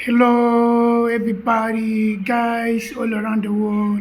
Hello, everybody, guys all around the world.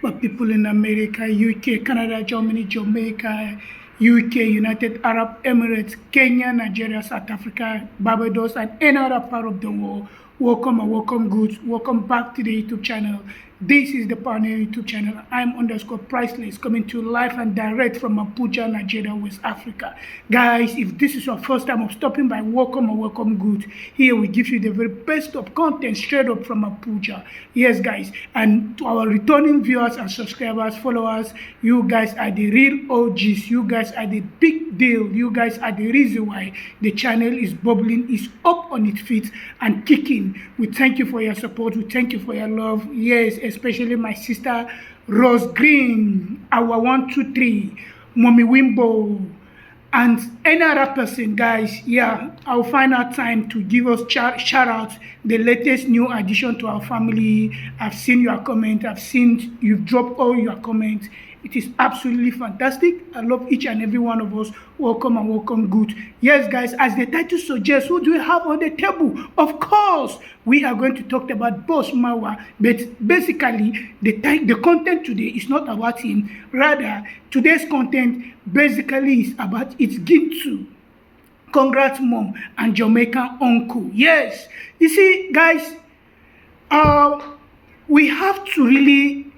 My people in America, UK, Canada, Germany, Jamaica, UK, United Arab Emirates, Kenya, Nigeria, South Africa, Barbados, and any other part of the world. Welcome and welcome, goods. Welcome back to the YouTube channel. This is the Pioneer YouTube channel. I'm underscore priceless, coming to you live and direct from Abuja, Nigeria, West Africa. Guys, if this is your first time of stopping by, welcome and welcome, good. Here we give you the very best of content straight up from Abuja. Yes, guys, and to our returning viewers and subscribers, followers, you guys are the real OGs. You guys are the big deal. You guys are the reason why the channel is bubbling, is up on its feet and kicking. We thank you for your support. We thank you for your love. Yes, especially my sister Rose Green, our 123, Mommy Wimbo, and any other person, guys. Yeah, I'll find out time to give us shout out the latest new addition to our family. I've seen your comment. I've seen you've dropped all your comments. It is absolutely fantastic. I love each and every one of us. Welcome and welcome, good. Yes, guys, as the title suggests, who do we have on the table? Of course, we are going to talk about Boss Marwa. But basically, the content today is not about him. Rather, today's content basically is about its GINTU, Congrats Mom, and Jamaican Uncle. Yes, you see, guys, we have to really,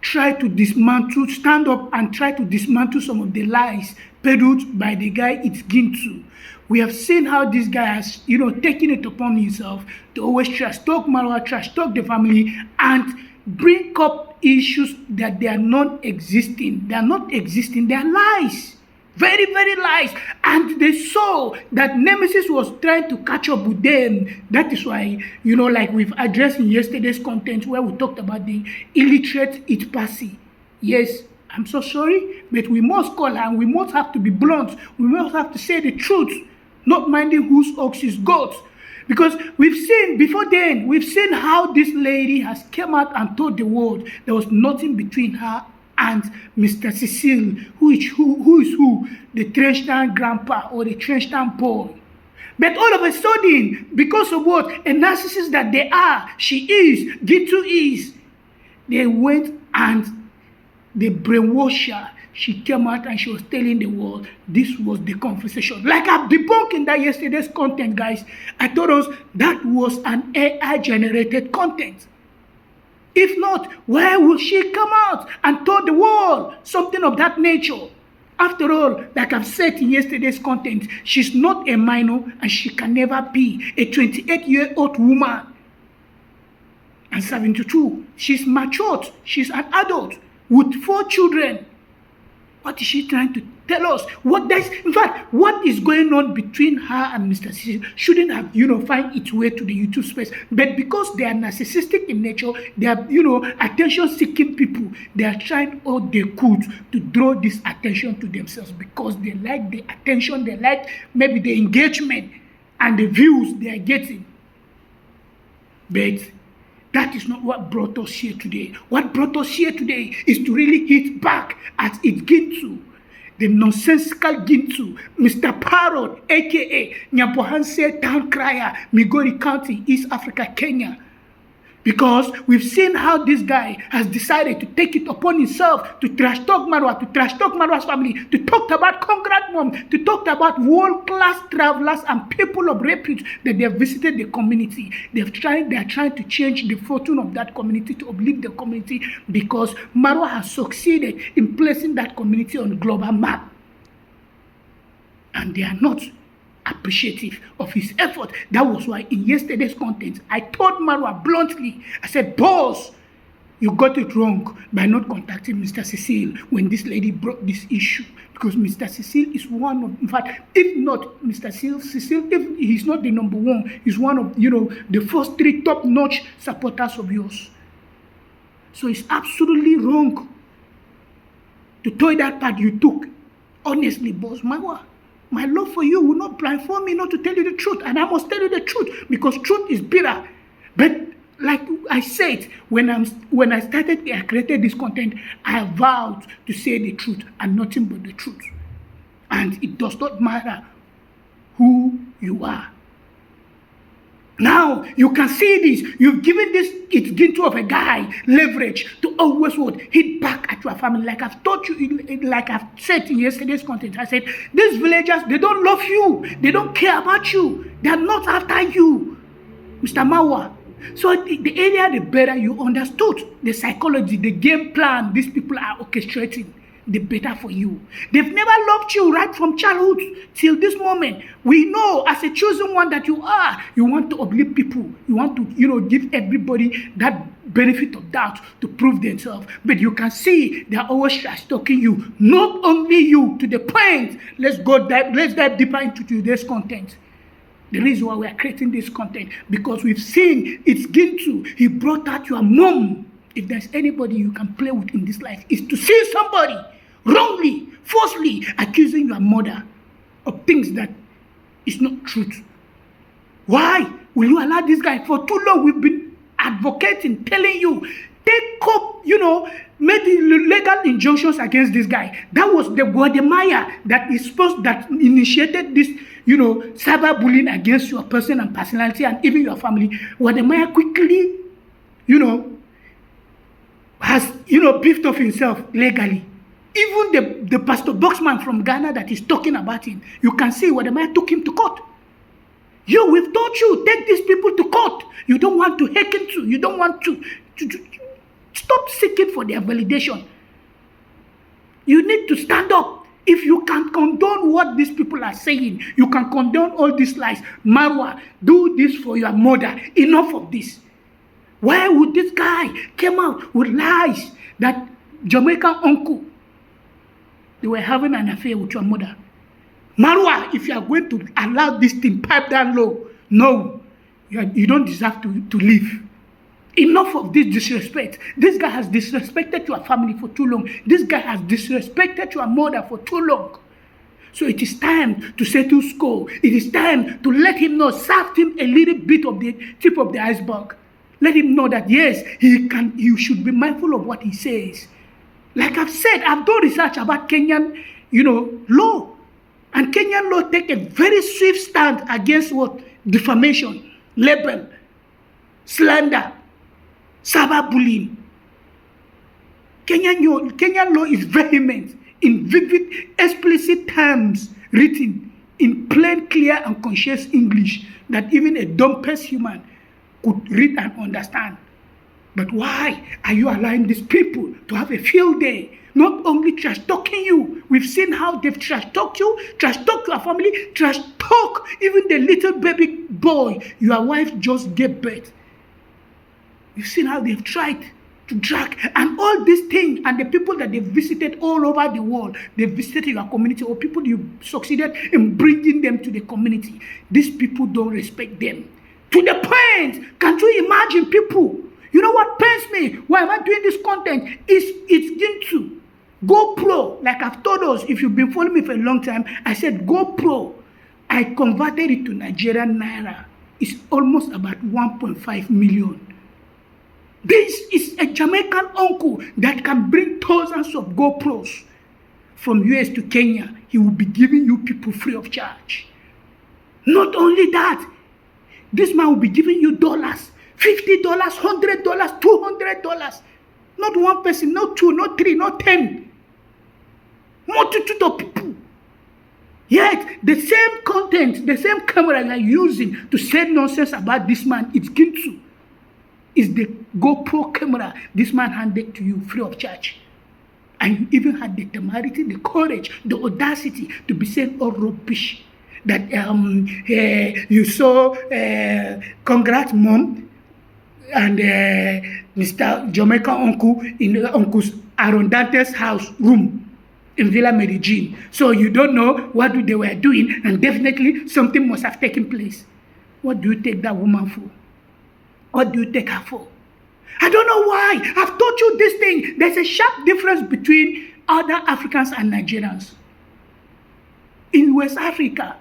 try to stand up and try to dismantle some of the lies peddled by the guy it's GINTU. We have seen how this guy has, taken it upon himself to always trash talk Marwa, trash talk the family, and bring up issues that they are not existing. They are not existing. They are lies. Very, very lies. And they saw that Nemesis was trying to catch up with them. That is why, like we've addressed in yesterday's content where we talked about the illiterate Itpasi. Yes, I'm so sorry, but we must call her and we must have to be blunt. We must have to say the truth, not minding whose ox is goat. Because we've seen, before then, we've seen how this lady has come out and told the world there was nothing between her and Mr. Cecile, who is who, the trench town grandpa or the trench town boy. But all of a sudden, because of what a narcissist that they are, she is, GINTU is, they went and they brainwashed her. She came out and she was telling the world this was the conversation. Like I've debunked in that yesterday's content, guys. I told us that was an AI-generated content. If not, where will she come out and tell the world something of that nature? After all, like I've said in yesterday's content, she's not a minor and she can never be a 28-year-old woman. And 72, she's matured. She's an adult with 4 children. What is she trying to tell us? In fact, what is going on between her and Mr. Cecil shouldn't have, find its way to the YouTube space. But because they are narcissistic in nature, they are, attention-seeking people, they are trying all they could to draw this attention to themselves because they like the attention, they like maybe the engagement and the views they are getting. But that is not what brought us here today. What brought us here today is to really hit back at its GINTU, the nonsensical GINTU, Mr. Parrot, a.k.a. NYABOHANSE Town Crier, Migori County, East Africa, Kenya. Because we've seen how this guy has decided to take it upon himself to trash talk Marwa, to trash talk Marwa's family, to talk about Congrats Mom, to talk about world-class travelers and people of repute that they have visited the community. They are trying to change the fortune of that community, to uplift the community, because Marwa has succeeded in placing that community on the global map. And they are not appreciative of his effort. That was why in yesterday's content, I told Marwa bluntly, I said, boss, you got it wrong by not contacting Mr. Cecile when this lady brought this issue. Because Mr. Cecile is one of, in fact, if not Mr. Cecile, if he's not the number one, he's one of, the first 3 top-notch supporters of yours. So it's absolutely wrong to toy that part you took. Honestly, boss Marwa, my love for you will not blindfold me not to tell you the truth. And I must tell you the truth because truth is bitter. But like I said, when I created this content, I vowed to say the truth and nothing but the truth. And it does not matter who you are. Now you can see this. You've given this it's GINTU of a guy leverage to always what hit back at your family. Like I've taught you, like I've said in yesterday's content. I said these villagers, they don't love you. They don't care about you. They are not after you, Mr. Marwa. So the earlier the better you understood the psychology, the game plan these people are orchestrating, the better for you. They've never loved you right from childhood till this moment. We know as a chosen one that you are. You want to uplift people. You want to, give everybody that benefit of doubt to prove themselves. But you can see they're always stalking you. Not only you, to the point. Let's dive deeper into today's content. The reason why we are creating this content, because we've seen it's GINTU. He brought out your mom. If there's anybody you can play with in this life, is to see somebody wrongly, falsely accusing your mother of things that is not truth. Why will you allow this guy? For too long, we've been advocating, telling you, take up, make legal injunctions against this guy. That was the Guatemala that initiated this, cyberbullying against your person and personality and even your family. Guatemala quickly, has, beefed off himself legally. Even the Pastor Boxman from Ghana that is talking about him, you can see Guatemala took him to court. We've told you, take these people to court. You don't want to hearken to. You don't want to stop seeking for their validation. You need to stand up. If you can condone what these people are saying, you can condone all these lies. Marwa, do this for your mother. Enough of this. Why would this guy come out with lies that Jamaican uncle, they were having an affair with your mother? Marwa, if you are going to allow this thing pipe down low, no, you don't deserve to live. Enough of this disrespect. This guy has disrespected your family for too long. This guy has disrespected your mother for too long. So it is time to settle score. It is time to let him know, serve him a little bit of the tip of the iceberg. Let him know that yes, you should be mindful of what he says. Like I've said, I've done research about Kenyan, law. And Kenyan law take a very swift stand against what? Defamation, libel, slander, cyberbullying. Kenyan law is vehement, in vivid, explicit terms, written in plain, clear, and conscious English that even a dumb-faced human could read and understand. But why are you allowing these people to have a field day? Not only trash talking you, we've seen how they've trash talked you, trash talked your family, trash talk even the little baby boy your wife just gave birth. We've seen how they've tried to drag and all these things, and the people that they've visited all over the world, they've visited your community, or people you succeeded in bringing them to the community. These people don't respect them. To the point, can't you imagine people? You know what pains me? Why am I doing this content? It's GINTU. GoPro, like I've told us, if you've been following me for a long time, I said GoPro. I converted it to Nigerian Naira. It's almost about 1.5 million. This is a Jamaican uncle that can bring thousands of GoPros from US to Kenya. He will be giving you people free of charge. Not only that, this man will be giving you dollars, $50, $100, $200. Not one person, not two, not three, not 10. Multitude of people. Yet, the same content, the same camera you are using to say nonsense about this man, it's GINTU. Is the GoPro camera this man handed to you free of charge. And you even had the temerity, the courage, the audacity to be saying all rubbish. That you saw Congrats Mom and Mr. Jamaican uncle in Uncle's Aaron Dante's house room in Villa Medellin. So you don't know what they were doing, and definitely something must have taken place. What do you take that woman for? What do you take her for? I don't know why. I've told you this thing. There's a sharp difference between other Africans and Nigerians. In West Africa,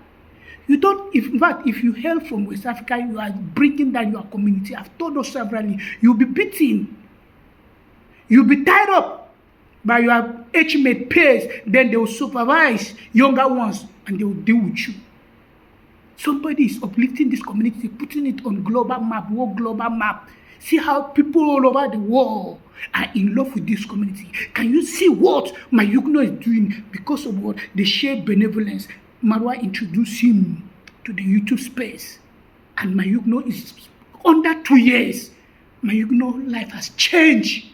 you don't, in fact, if you hail from West Africa, you are bringing down your community. I've told us severally, you'll be beaten. You'll be tied up by your age-mate peers. Then they will supervise younger ones and they will deal with you. Somebody is uplifting this community, putting it on global map, world global map. See how people all over the world are in love with this community. Can you see what Mayugno is doing because of what? The shared benevolence. Marwa introduced him to the YouTube space. And Mayugno is under 2 years. Mayugno life has changed.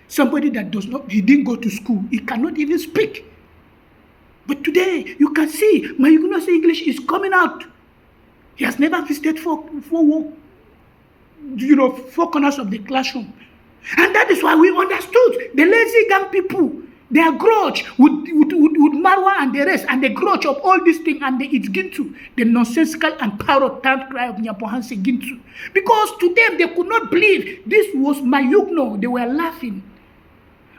Somebody that he didn't go to school, he cannot even speak. But today, you can see Mayugno's English is coming out. He has never visited four corners of the classroom. And that is why we understood the lazy gang people, their grudge with Marwa and the rest, and the grudge of all these things, and it's GINTU, the nonsensical and parrot cry of NYABOHANSE GINTU. Because to them, they could not believe this was Mayugno. They were laughing.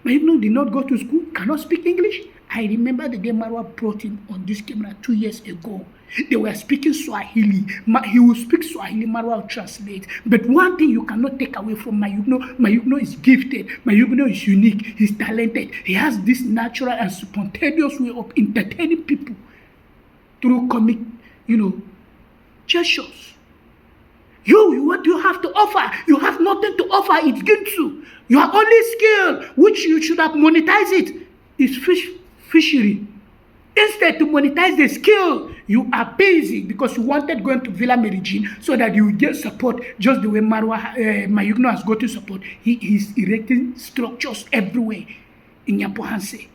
Mayugno did not go to school, cannot speak English. I remember the day Marwa brought him on this camera 2 years ago. They were speaking Swahili. He will speak Swahili, Marwa will translate. But one thing you cannot take away from Mayugno is gifted. Mayugno is unique. He's talented. He has this natural and spontaneous way of entertaining people through comic, gestures. What do you have to offer? You have nothing to offer. It's GINTU. Your only skill, which you should have monetized it, is fishery. Instead to monetize the skill, you are busy because you wanted going to Villa Medellin so that you will get support just the way Mayugno has got to support. He is erecting structures everywhere in NYABOHANSE.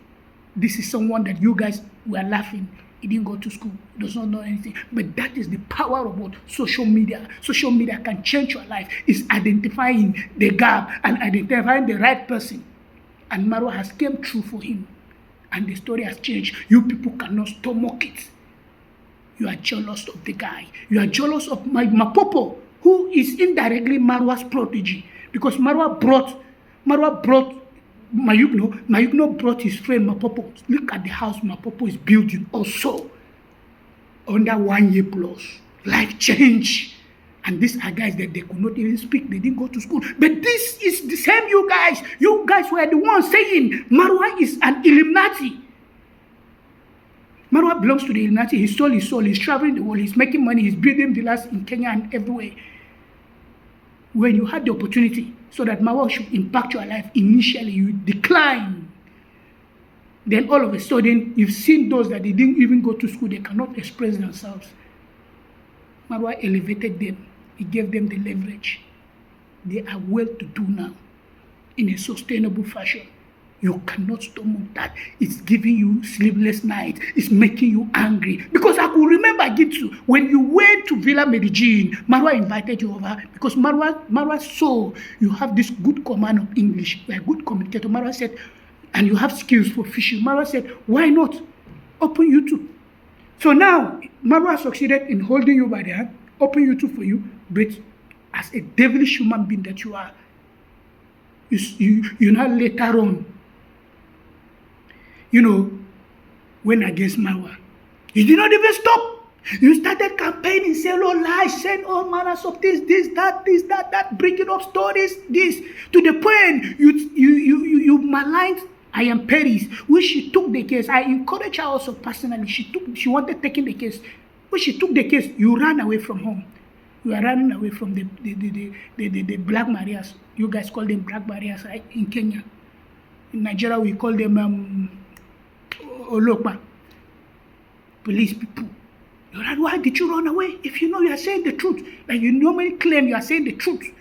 This is someone that you guys were laughing. He didn't go to school. He does not know anything. But that is the power of what? Social media. Social media can change your life. It's identifying the gap and identifying the right person. And Marwa has came true for him. And the story has changed. You people cannot stomach it. You are jealous of the guy. You are jealous of Mapopo, who is indirectly Marwa's protege. Because Marwa brought Mayugno. Mayugno brought his friend Mapopo. Look at the house Mapopo is building also. Under 1 year plus. Life change. And these are guys that they could not even speak. They didn't go to school. But this is the same you guys. You guys were the ones saying Marwa is an Illuminati. Marwa belongs to the Illuminati. He stole his soul. He's traveling the world. He's making money. He's building villas in Kenya and everywhere. When you had the opportunity so that Marwa should impact your life, initially you decline. Then all of a sudden, you've seen those that they didn't even go to school. They cannot express themselves. Marwa elevated them. He gave them the leverage. They are well to do now in a sustainable fashion. You cannot stomach that. It's giving you sleepless nights. It's making you angry. Because I could remember, GINTU, when you went to Villa Medellin, Marwa invited you over because Marwa saw you have this good command of English. You are a good communicator. Marwa said, and you have skills for fishing. Marwa said, why not open YouTube? So now, Marwa succeeded in holding you by the hand, open YouTube for you, but as a devilish human being that you are, you now later on, went against Marwa. You did not even stop. You started campaigning, saying all lies, saying all manners of this, that, bringing up stories, this, to the point you maligned Paris, which she took the case. I encouraged her also personally. She wanted taking the case. When she took the case, you ran away from home. You are running away from the Black Marias. You guys call them Black Marias, right? In Kenya. In Nigeria, we call them Olokpa. Police people. Why did you run away? If you know you are saying the truth, like you normally claim you are saying the truth.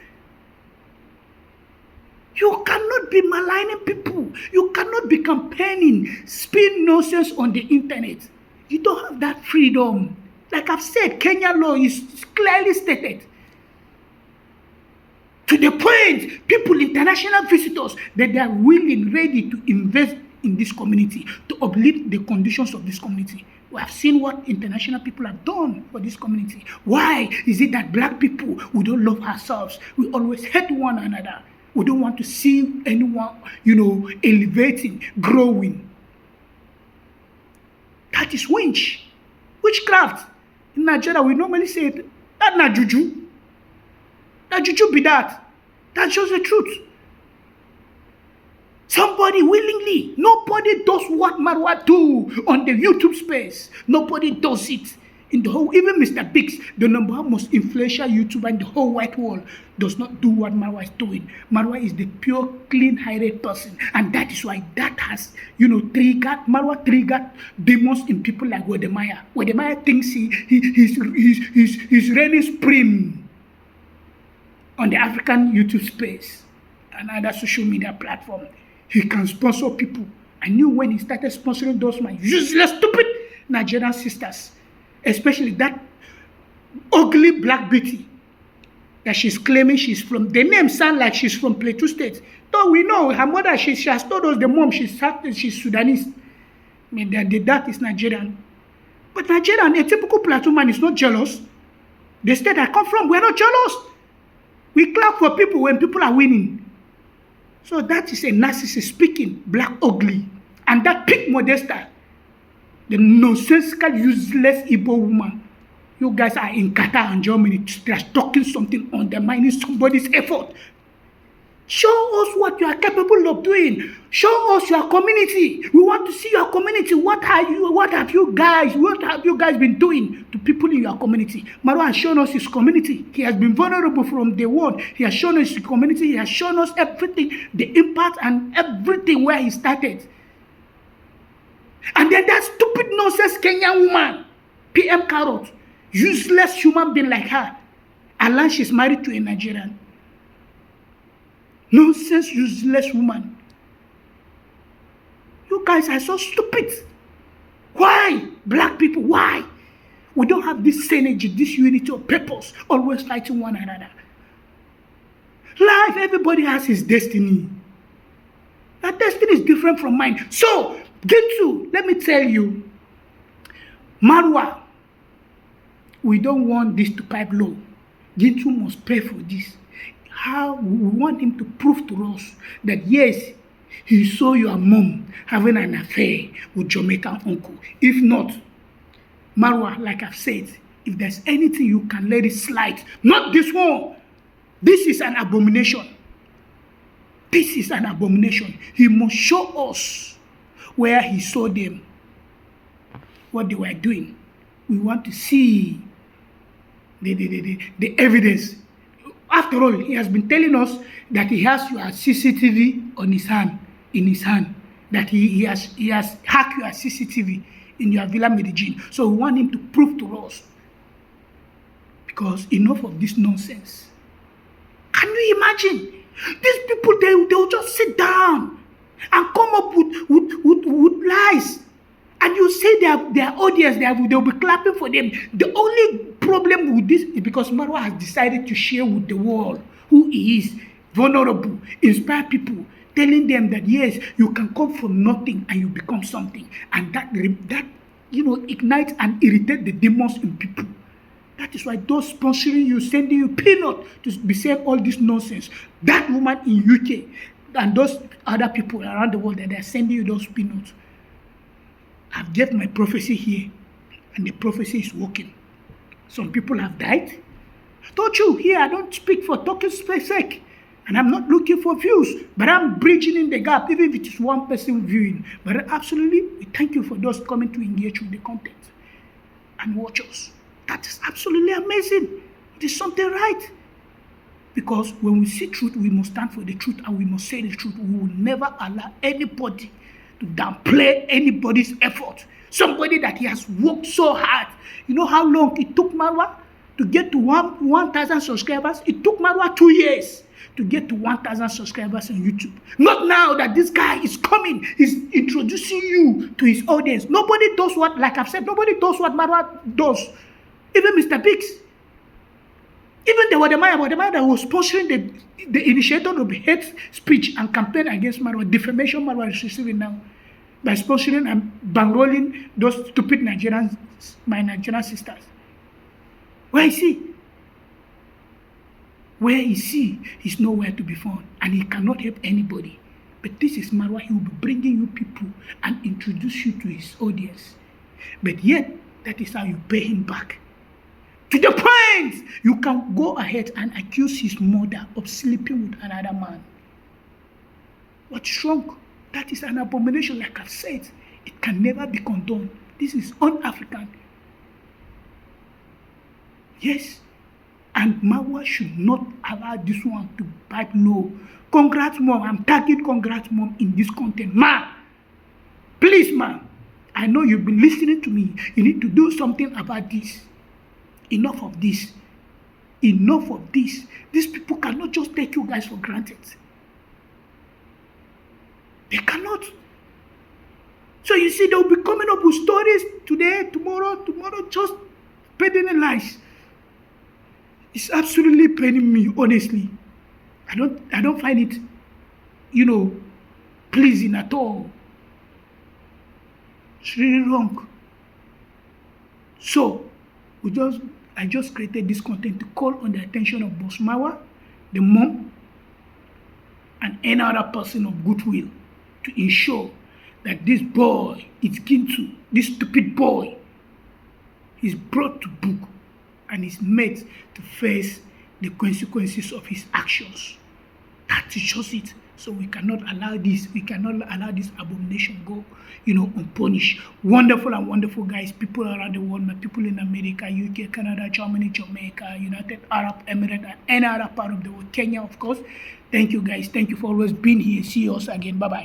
You cannot be maligning people. You cannot be campaigning, spin nonsense on the internet. You don't have that freedom. Like I've said, Kenya law is clearly stated. To the point, people, international visitors, that they are willing, ready to invest in this community, to uplift the conditions of this community. We have seen what international people have done for this community. Why is it that black people, we don't love ourselves? We always hate one another. We don't want to see anyone, elevating, growing. That is witchcraft. In Nigeria, we normally say, that's not juju. That juju be that. That's just the truth. Somebody willingly, nobody does what Marwa do on the YouTube space. Nobody does it. in the whole, even Mr. Biggs, the number one most influential YouTuber in the whole white world, does not do what Marwa is doing. Marwa is the pure, clean-hearted person, and that is why that has, Marwa triggered demons in people like Wedemaya. Wedemaya thinks he's reigning supreme on the African YouTube space and other social media platform. He can sponsor people. I knew when he started sponsoring those my useless, stupid Nigerian sisters, especially that ugly black beauty that she's claiming she's from. The name sounds like she's from Plateau State. Though we know her mother, she has told us the mom she's Sudanese. I mean, the dad is Nigerian. But Nigerian, a typical Plateau man is not jealous. The state I come from, we're not jealous. We clap for people when people are winning. So that is a narcissist speaking, black ugly. And that pig Modesta, the nonsensical, useless Igbo woman. You guys are in Qatar and Germany talking something, undermining somebody's effort. Show us what you are capable of doing. Show us your community. We want to see your community. What have you guys been doing to people in your community? Marwa has shown us his community. He has been vulnerable from day one. He has shown us his community. He has shown us everything, the impact and everything where he started. And then that stupid nonsense Kenyan woman, PM Carrot, useless human being like her, and she's married to a Nigerian. Nonsense, useless woman. You guys are so stupid. Why? Black people, why? We don't have this synergy, this unity of purpose, always fighting one another. Life, everybody has his destiny. That destiny is different from mine. So, GINTU, let me tell you, Marwa, we don't want this to pipe low. GINTU must pray for this. How we want him to prove to us that yes, he saw your mom having an affair with Jamaican uncle. If not, Marwa, like I've said, if there's anything you can let it slide, not this one. This is an abomination. This is an abomination. He must show us where he saw them, what they were doing. We want to see the evidence. After all, he has been telling us that he has your CCTV on his hand, that he has hacked your CCTV in your Villa Medellin. So we want him to prove to us. Because enough of this nonsense. Can you imagine? These people, they'll just sit down and come up with lies. And you say their audience, they'll be clapping for them. The only problem with this is because Marwa has decided to share with the world who he is, vulnerable, inspire people, telling them that yes, you can come from nothing and you become something. And that ignites and irritates the demons in people. That is why those sponsoring you, sending you peanut to be saying all this nonsense. That woman in UK and those other people around the world that are sending you those peanuts. I've given my prophecy here, and the prophecy is working. Some people have died. I told you, here I don't speak for talking sake, and I'm not looking for views, but I'm bridging in the gap, even if it is one person viewing. But absolutely, we thank you for those coming to engage with the content and watch us. That is absolutely amazing. It is something right. Because when we see truth, we must stand for the truth, and we must say the truth. We will never allow anybody to downplay anybody's effort. Somebody that he has worked so hard. You know how long it took Marwa to get to 1,000 subscribers? It took Marwa 2 years to get to 1,000 subscribers on YouTube. Not now that this guy is coming, he's introducing you to his audience. Nobody does what, like I've said, nobody does what Marwa does. Even Mr. Biggs. Even the Wademaya that was sponsoring the initiator of the hate speech and campaign against Marwa, defamation Marwa is receiving now, by sponsoring and bankrolling those stupid Nigerians, my Nigerian sisters. Where is he? Where is he? He's nowhere to be found, and he cannot help anybody. But this is Marwa. He will be bringing you people and introduce you to his audience. But yet, that is how you pay him back. To the point, you can go ahead and accuse his mother of sleeping with another man. What's wrong? That is an abomination, like I've said. It can never be condoned. This is un-African. Yes. And Marwa should not allow this one to pipe low. Congrats, mom. I'm tagging congrats, mom, in this content. Ma, please, ma. I know you've been listening to me. You need to do something about this. Enough of this. Enough of this. These people cannot just take you guys for granted. They cannot. So you see, they'll be coming up with stories today, tomorrow, just peddling lies. It's absolutely paining me, honestly. I don't find it, pleasing at all. It's really wrong. So I just created this content to call on the attention of Boss Marwa, the mom, and any other person of goodwill to ensure that this boy, it's GINTU, this stupid boy, is brought to book and is made to face the consequences of his actions. That is just it. So we cannot allow this. We cannot allow this abomination go, unpunished. Wonderful and wonderful guys, people around the world, my people in America, UK, Canada, Germany, Jamaica, United Arab Emirates, and any other part of the world, Kenya, of course. Thank you guys. Thank you for always being here. See you also again. Bye-bye.